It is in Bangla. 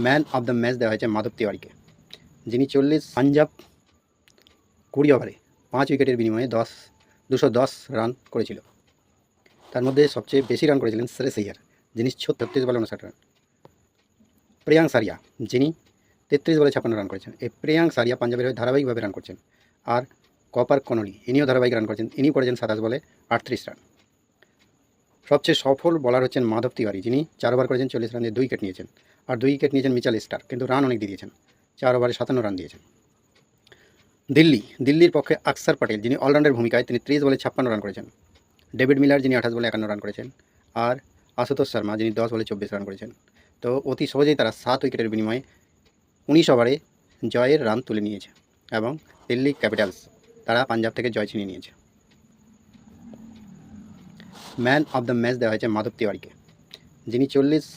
ম্যান অফ দ্য ম্যাচ দেওয়া হয়েছে মাধব তিওয়ারিকে, যিনি 40 পাঞ্জাব 20 ওভারে 5 উইকেটের বিনিময়ে 210 রান করেছিল। তার মধ্যে সবচেয়ে বেশি রান করেছিলেন শ্রেয়স আইয়ার, যিনি 36 বলে 59 রান। প্রিয়াঙ্ক সারিয়া, যিনি 33 বলে 56 রান করেছেন। এই প্রিয়াঙ্ক সারিয়া পাঞ্জাবের হয়ে ধারাবাহিকভাবে রান করছেন। আর কপার কনলি, ইনিও ধারাবাহিক রান করেছেন, ইনি করেছেন 27 বলে 38 রান। সবচেয়ে সফল বোলার হচ্ছেন মাধব তিওয়ারি, যিনি 4 ওভার করেছেন 40 রানে 2 উইকেট নিয়েছেন। আর 2 উইকেট নিয়েছেন মিচেল স্টার্ক, কিন্তু রান অনেক দিয়ে দিয়েছেন, 4 ওভারে 57 রান দিয়েছেন। দিল্লির পক্ষে আকসার প্যাটেল, যিনি অলরাউন্ডার ভূমিকায়, তিনি 30 বলে 56 রান করেছেন। ডেভিড মিলার, যিনি 28 বলে 51 রান করেছেন। আর আশুতোষ শর্মা, যিনি 10 বলে 24 রান করেছেন। তো অতি সহজেই তারা 7 উইকেটের বিনিময়ে 19 ওভারে জয়ের রান তুলে নিয়েছে এবং দিল্লি ক্যাপিটালস তারা পাঞ্জাব থেকে জয় ছিনিয়ে নিয়েছে। ম্যান অফ দ্য ম্যাচ দেওয়া হয়েছে মাধব তিওয়ারিকে, যিনি 40